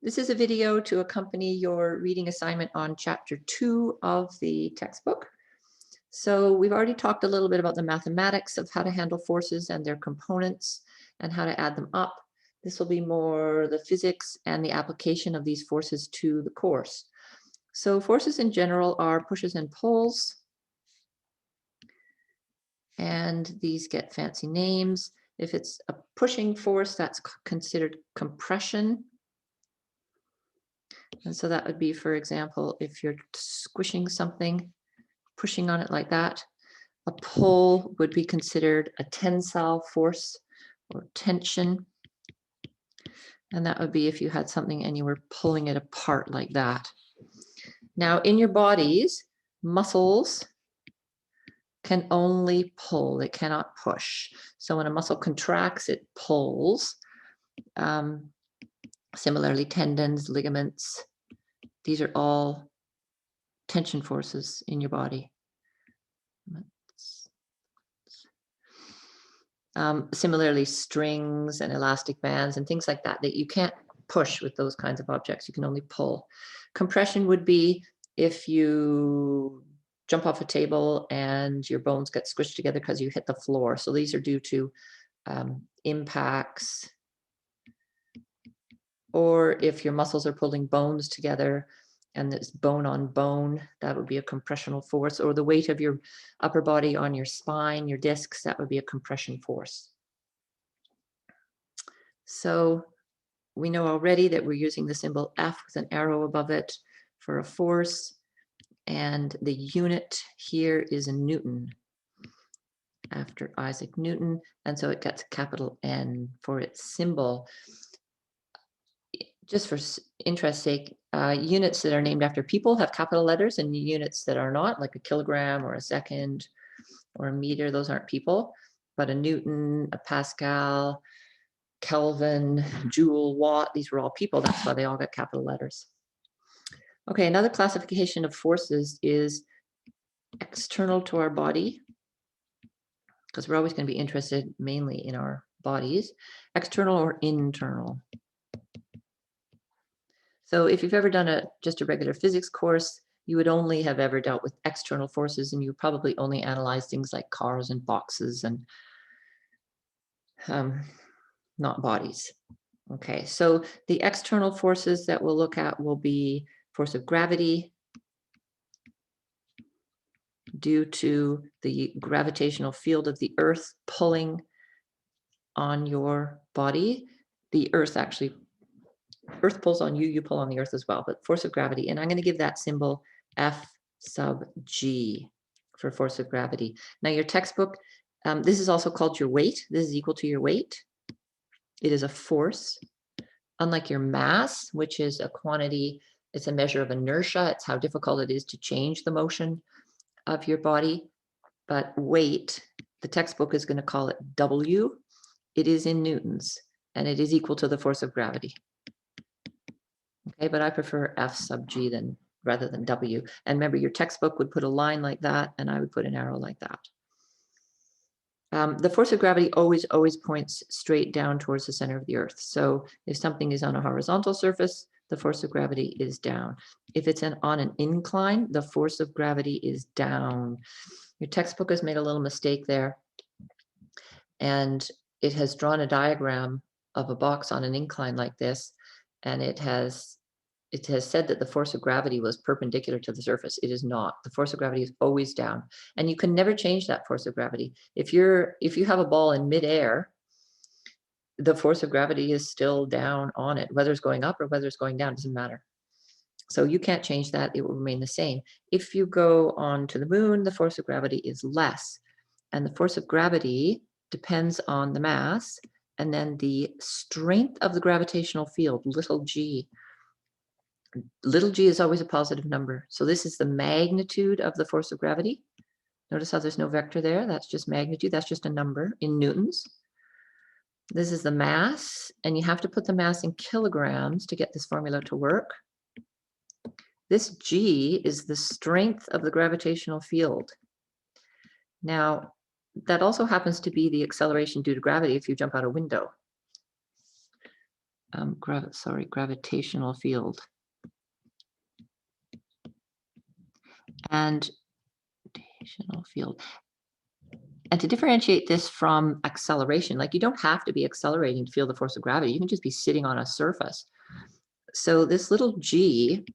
This is a video to accompany your reading assignment on chapter 2 of the textbook. So we've already talked a little bit about the mathematics of how to handle forces and their components and how to add them up. This will be more the physics and the application of these forces to the course. So forces in general are pushes and pulls. And these get fancy names. If it's a pushing force, that's considered compression. And so that would be, for example, if you're squishing something, pushing on it like that. A pull would be considered a tensile force or tension. And that would be if you had something and you were pulling it apart like that. Now, in your bodies, muscles can only pull, they cannot push. So when a muscle contracts, it pulls. Similarly, tendons, ligaments, these are all tension forces in your body. Similarly, strings and elastic bands and things like that, that you can't push with those kinds of objects, you can only pull. Compression would be if you jump off a table and your bones get squished together because you hit the floor. So these are due to impacts, or if your muscles are pulling bones together and it's bone on bone, that would be a compressional force, or the weight of your upper body on your spine, your discs, that would be a compression force. So we know already that we're using the symbol F with an arrow above it for a force, and the unit here is a Newton after Isaac Newton, and so it gets capital N for its symbol. Just for interest's sake, units that are named after people have capital letters, and units that are not, like a kilogram or a second or a meter, those aren't people. But a Newton, a Pascal, Kelvin, Joule, Watt, these were all people. That's why they all got capital letters. Okay, another classification of forces is external to our body, because we're always going to be interested mainly in our bodies. External or internal. So if you've ever done just a regular physics course, you would only have ever dealt with external forces, and you probably only analyze things like cars and boxes and not bodies. Okay, so the external forces that we'll look at will be force of gravity due to the gravitational field of the Earth pulling on your body. The Earth pulls on you, you pull on the Earth as well, but force of gravity. And I'm going to give that symbol F sub G for force of gravity. Now your textbook, this is also called your weight. This is equal to your weight. It is a force. Unlike your mass, which is a quantity, it's a measure of inertia. It's how difficult it is to change the motion of your body. But weight, the textbook is going to call it W. It is in newtons, and it is equal to the force of gravity. Okay, but I prefer F sub G rather than W. And remember, your textbook would put a line like that, and I would put an arrow like that. The force of gravity always points straight down towards the center of the Earth. So if something is on a horizontal surface, the force of gravity is down. If it's on an incline, the force of gravity is down. Your textbook has made a little mistake there, and it has drawn a diagram of a box on an incline like this, and it has said that the force of gravity was perpendicular to the surface. It is not. The force of gravity is always down, and you can never change that force of gravity. If you have a ball in midair, the force of gravity is still down on it. Whether it's going up or whether it's going down, doesn't matter. So you can't change that. It will remain the same. If you go on to the moon, the force of gravity is less, and the force of gravity depends on the mass and then the strength of the gravitational field, little g. Little g is always a positive number. So this is the magnitude of the force of gravity. Notice how there's no vector there. That's just magnitude. That's just a number in newtons. This is the mass, and you have to put the mass in kilograms to get this formula to work. This g is the strength of the gravitational field. Now, that also happens to be the acceleration due to gravity if you jump out a window. gravitational field. And gravitational field. And to differentiate this from acceleration, like you don't have to be accelerating to feel the force of gravity. You can just be sitting on a surface. So this little g,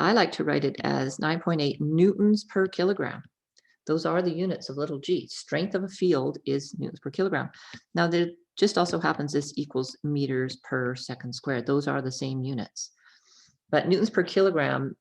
I like to write it as 9.8 newtons per kilogram. Those are the units of little g. Strength of a field is newtons per kilogram. Now, there just also happens this equals meters per second squared. Those are the same units. But newtons per kilogram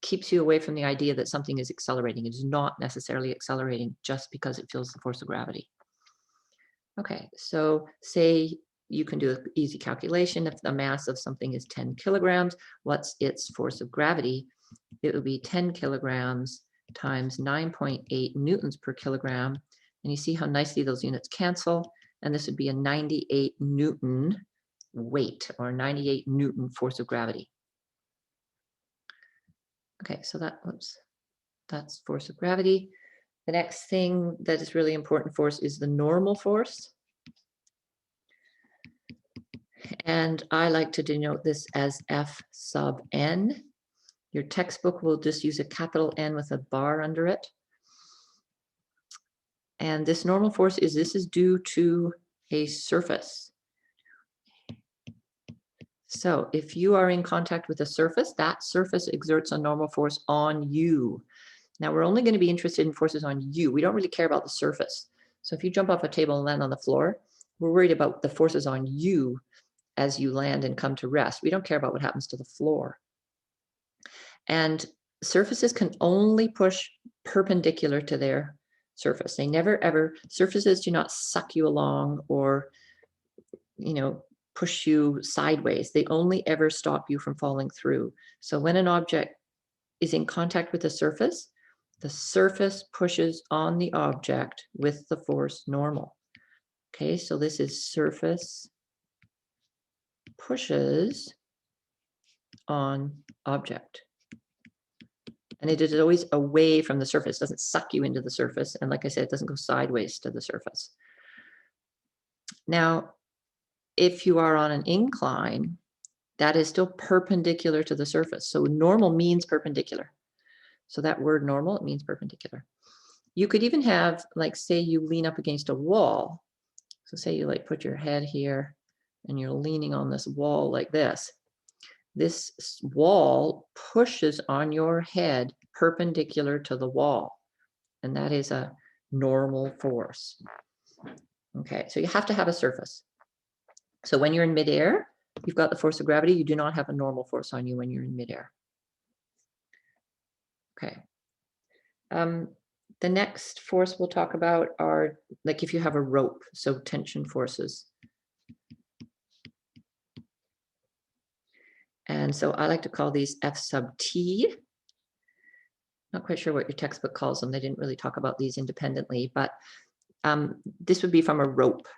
keeps you away from the idea that something is accelerating. It is not necessarily accelerating just because it feels the force of gravity. Okay, so say you can do an easy calculation. If the mass of something is 10 kilograms, what's its force of gravity? It would be 10 kilograms times 9.8 newtons per kilogram. And you see how nicely those units cancel. And this would be a 98 Newton weight, or 98 Newton force of gravity. Okay, so that's force of gravity. The next thing that is really important for us is the normal force. And I like to denote this as F sub n. Your textbook will just use a capital N with a bar under it. And this normal force is due to a surface. So if you are in contact with a surface, that surface exerts a normal force on you. Now we're only going to be interested in forces on you. We don't really care about the surface. So if you jump off a table and land on the floor, we're worried about the forces on you as you land and come to rest. We don't care about what happens to the floor. And surfaces can only push perpendicular to their surface. They never ever, surfaces do not suck you along or, push you sideways. They only ever stop you from falling through. So when an object is in contact with the surface pushes on the object with the force normal. Okay, so this is surface pushes on object. And it is always away from the surface, doesn't suck you into the surface. And like I said, it doesn't go sideways to the surface. Now, if you are on an incline, that is still perpendicular to the surface. So normal means perpendicular. So that word normal, it means perpendicular. You could even have, like, say you lean up against a wall. So say you put your head here and you're leaning on this wall like this. This wall pushes on your head perpendicular to the wall. And that is a normal force. Okay, so you have to have a surface. So when you're in midair, you've got the force of gravity. You do not have a normal force on you when you're in midair. Okay. The next force we'll talk about are like if you have a rope, so tension forces. And so I like to call these F sub T. Not quite sure what your textbook calls them. They didn't really talk about these independently, but this would be from a rope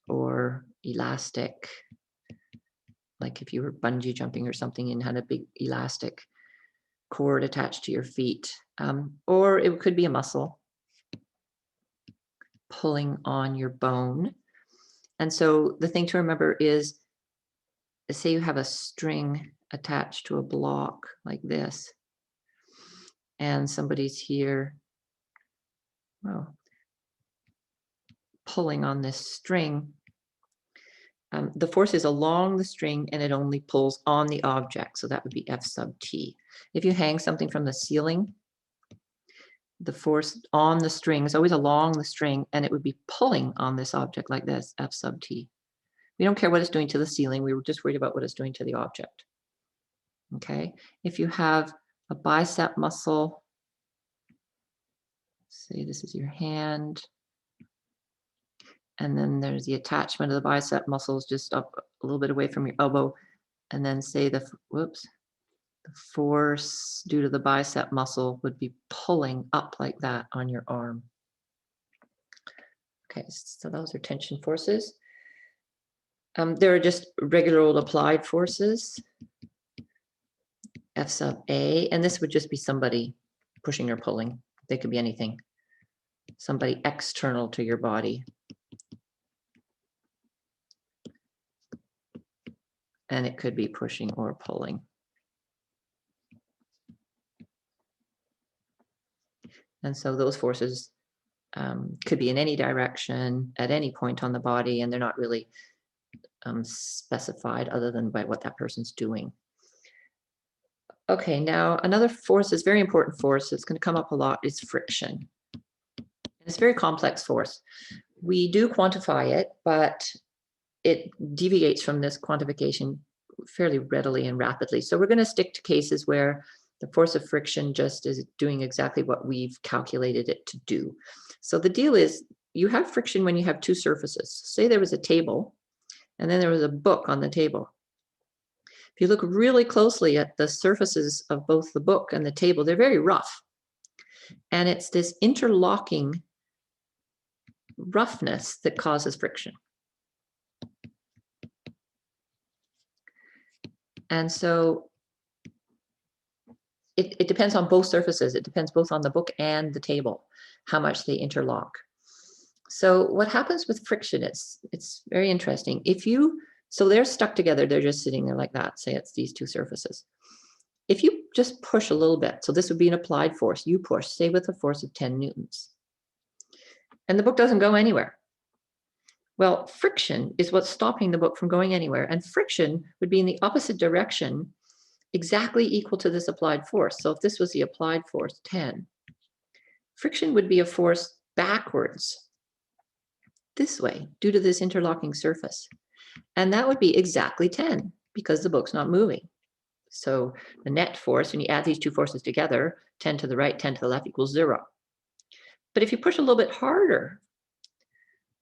or elastic. Like if you were bungee jumping or something and had a big elastic cord attached to your feet, or it could be a muscle pulling on your bone. And so the thing to remember is, say you have a string attached to a block like this, and somebody's here, pulling on this string. The force is along the string and it only pulls on the object. So that would be F sub T. If you hang something from the ceiling, the force on the string is always along the string and it would be pulling on this object like this, F sub T. We don't care what it's doing to the ceiling. We were just worried about what it's doing to the object. Okay. If you have a bicep muscle, say this is your hand, and then there's the attachment of the bicep muscles just up a little bit away from your elbow. And then say the force due to the bicep muscle would be pulling up like that on your arm. Okay, so those are tension forces. There are just regular old applied forces, F sub A, and this would just be somebody pushing or pulling. They could be anything. Somebody external to your body. and it could be pushing or pulling. And so those forces could be in any direction at any point on the body, and they're not really specified other than by what that person's doing. Okay, now another force is very important force. It's going to come up a lot is friction. It's a very complex force. We do quantify it, but it deviates from this quantification fairly readily and rapidly. So we're going to stick to cases where the force of friction just is doing exactly what we've calculated it to do. So the deal is you have friction when you have two surfaces. Say there was a table and then there was a book on the table. If you look really closely at the surfaces of both the book and the table, they're very rough. And it's this interlocking roughness that causes friction. And so it depends on both surfaces. It depends both on the book and the table, how much they interlock. So what happens with friction, it's very interesting. So they're stuck together, they're just sitting there like that, say it's these two surfaces. If you just push a little bit, so this would be an applied force, you push, say with a force of 10 newtons, and the book doesn't go anywhere. Well, friction is what's stopping the book from going anywhere, and friction would be in the opposite direction, exactly equal to this applied force. So if this was the applied force, 10, friction would be a force backwards this way due to this interlocking surface. And that would be exactly 10 because the book's not moving. So the net force, when you add these two forces together, 10 to the right, 10 to the left equals 0. But if you push a little bit harder,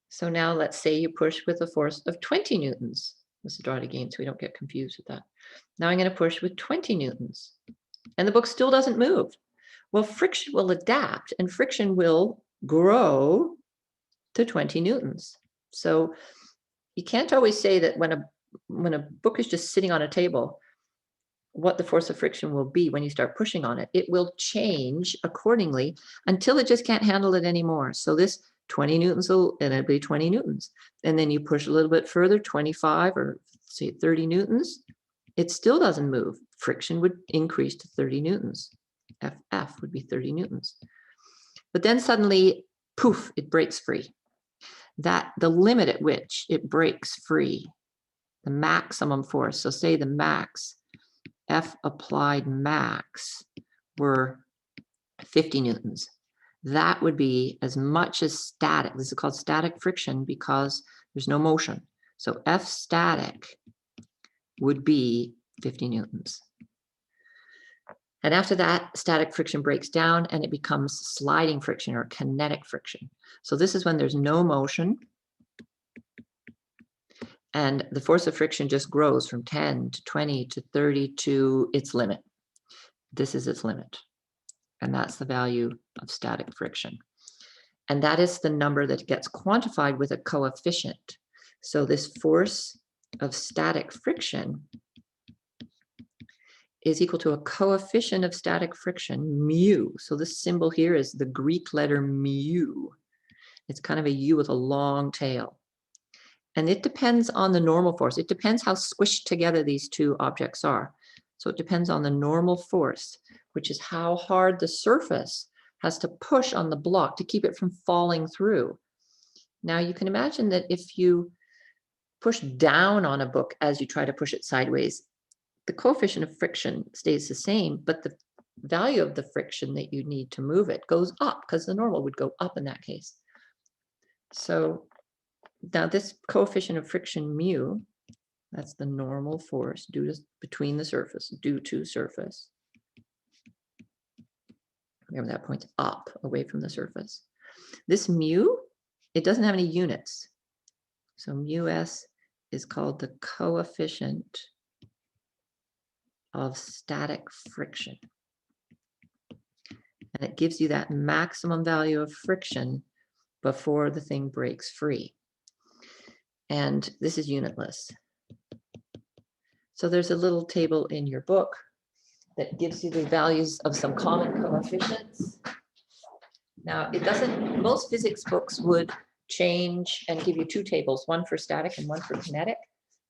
so now let's say you push with a force of 20 newtons. Let's draw it again so we don't get confused with that. Now I'm going to push with 20 newtons and the book still doesn't move. Well, friction will adapt and friction will grow to 20 newtons. So you can't always say that when a book is just sitting on a table, what the force of friction will be when you start pushing on it. It will change accordingly until it just can't handle it anymore. So this 20 newtons and it'll be 20 newtons. And then you push a little bit further, 25 or say 30 newtons. It still doesn't move. Friction would increase to 30 newtons. FF would be 30 newtons. But then suddenly, poof, it breaks free. That the limit at which it breaks free, the maximum force, so say the max, F applied max were 50 newtons. That would be as much as static. This is called static friction because there's no motion. So F static would be 50 newtons. And after that, static friction breaks down and it becomes sliding friction or kinetic friction. So this is when there's no motion and the force of friction just grows from 10 to 20 to 30 to its limit. This is its limit. And that's the value of static friction. And that is the number that gets quantified with a coefficient. So this force of static friction is equal to a coefficient of static friction, mu. So this symbol here is the Greek letter mu. It's kind of a U with a long tail. And it depends on the normal force. It depends how squished together these two objects are. So it depends on the normal force, which is how hard the surface has to push on the block to keep it from falling through. Now you can imagine that if you push down on a book as you try to push it sideways, the coefficient of friction stays the same, but the value of the friction that you need to move it goes up because the normal would go up in that case. So now this coefficient of friction mu, that's the normal force due to between the surface, due to surface. Remember that points up away from the surface. This mu, it doesn't have any units. So mu s is called the coefficient of static friction. And it gives you that maximum value of friction before the thing breaks free. And this is unitless. So there's a little table in your book that gives you the values of some common coefficients. Now, it doesn't, most physics books would change and give you two tables, one for static and one for kinetic.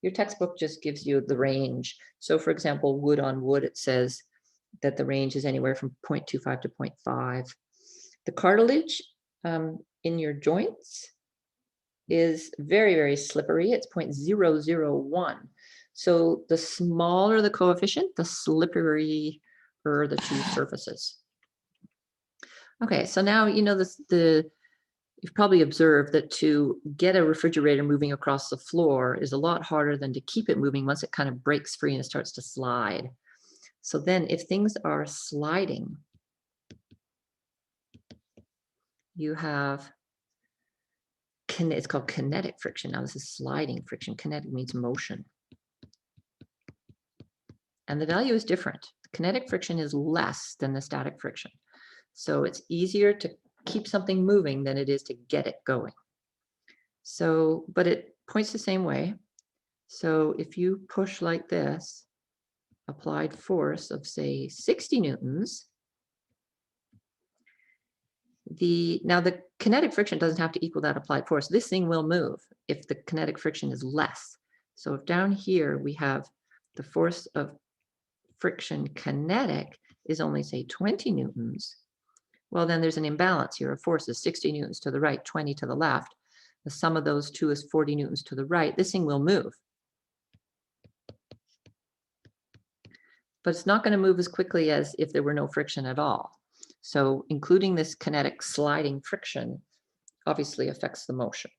Your textbook just gives you the range. So for example, wood on wood, it says that the range is anywhere from 0.25 to 0.5. The cartilage in your joints is very, very slippery. It's 0.001. So the smaller the coefficient, the slipperier the two surfaces. Okay, so now you know you've probably observed that to get a refrigerator moving across the floor is a lot harder than to keep it moving once it kind of breaks free and it starts to slide. So then if things are sliding, you have, it's called kinetic friction. Now this is sliding friction. Kinetic means motion. And the value is different. The kinetic friction is less than the static friction. So it's easier to keep something moving than it is to get it going. So, but it points the same way. So if you push like this, applied force of say 60 newtons, now the kinetic friction doesn't have to equal that applied force. This thing will move if the kinetic friction is less. So if down here we have the force of friction kinetic is only say 20 newtons, well then there's an imbalance here of forces, 60 newtons to the right, 20 to the left. The sum of those two is 40 newtons to the right. This thing will move. But it's not going to move as quickly as if there were no friction at all. So including this kinetic sliding friction obviously affects the motion.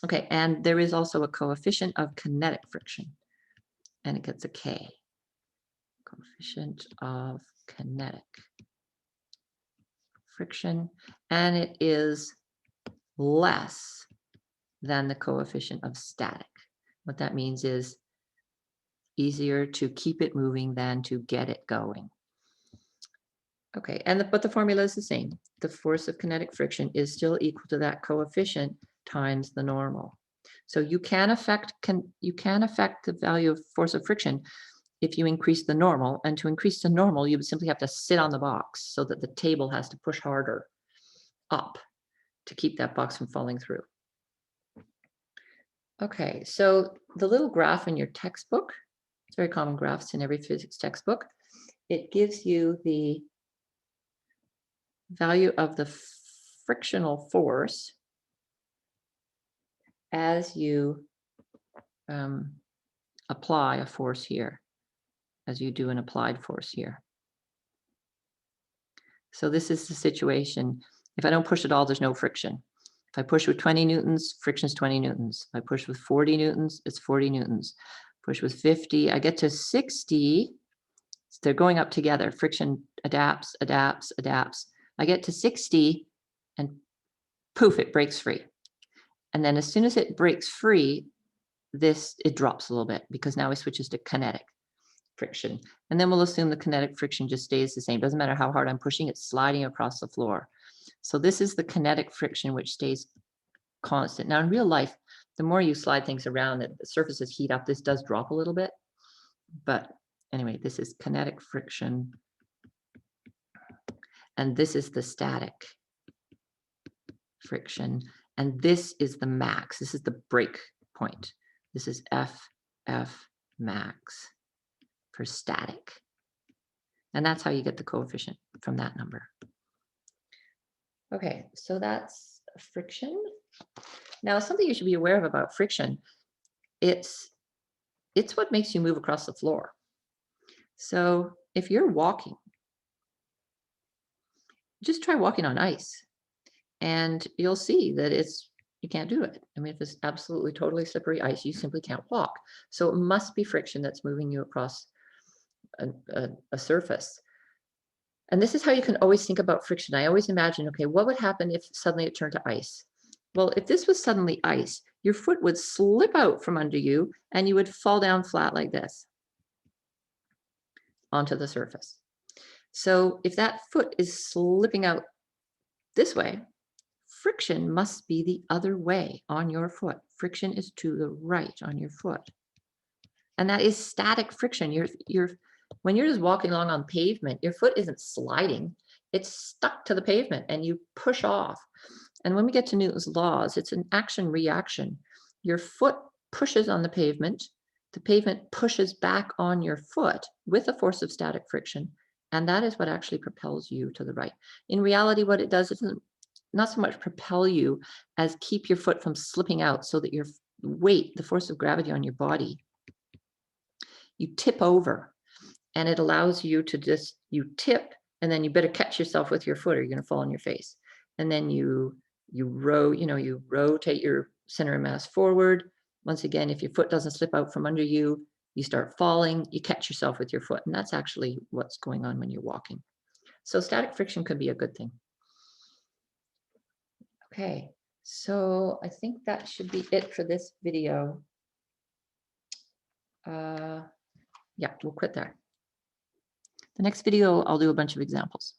Okay, and there is also a coefficient of kinetic friction, and it gets a K. Coefficient of kinetic friction, and it is less than the coefficient of static. What that means is easier to keep it moving than to get it going. Okay, and but the formula is the same. The force of kinetic friction is still equal to that coefficient times the normal. So you can affect the value of force of friction if you increase the normal, and to increase the normal, you would simply have to sit on the box so that the table has to push harder up to keep that box from falling through. Okay, so the little graph in your textbook, it's very common graphs in every physics textbook. It gives you the value of the frictional force as you apply a force here, as you do an applied force here. So this is the situation. If I don't push at all, there's no friction. If I push with 20 newtons, friction is 20 newtons. If I push with 40 newtons, it's 40 newtons. Push with 50, I get to 60. So they're going up together. Friction adapts, adapts, adapts. I get to 60 and poof, it breaks free. And then as soon as it breaks free, it drops a little bit because now it switches to kinetic friction. And then we'll assume the kinetic friction just stays the same. Doesn't matter how hard I'm pushing, it's sliding across the floor. So this is the kinetic friction, which stays constant. Now in real life, the more you slide things around, the surfaces heat up. This does drop a little bit. But anyway, this is kinetic friction. And this is the static friction. And this is the max. This is the break point. This is F max for static. And that's how you get the coefficient from that number. Okay, so that's friction. Now, something you should be aware of about friction, it's what makes you move across the floor. So if you're walking, just try walking on ice and you'll see that you can't do it. I mean, if it's absolutely totally slippery ice, you simply can't walk. So it must be friction that's moving you across a surface. And this is how you can always think about friction. I always imagine, okay, what would happen if suddenly it turned to ice? Well, if this was suddenly ice, your foot would slip out from under you and you would fall down flat like this onto the surface. So if that foot is slipping out this way, friction must be the other way on your foot. Friction is to the right on your foot. And that is static friction. When you're just walking along on pavement, your foot isn't sliding. It's stuck to the pavement and you push off. And when we get to Newton's laws, it's an action-reaction. Your foot pushes on the pavement pushes back on your foot with a force of static friction, and that is what actually propels you to the right. In reality, what it does is not so much propel you as keep your foot from slipping out, so that your weight, the force of gravity on your body, you tip over, and it allows you to just, you tip, and then you better catch yourself with your foot or you're going to fall on your face. And then you rotate your center of mass forward. Once again, if your foot doesn't slip out from under you, you start falling, you catch yourself with your foot. And that's actually what's going on when you're walking. So static friction could be a good thing. Okay, so I think that should be it for this video. Yeah, we'll quit there. The next video, I'll do a bunch of examples.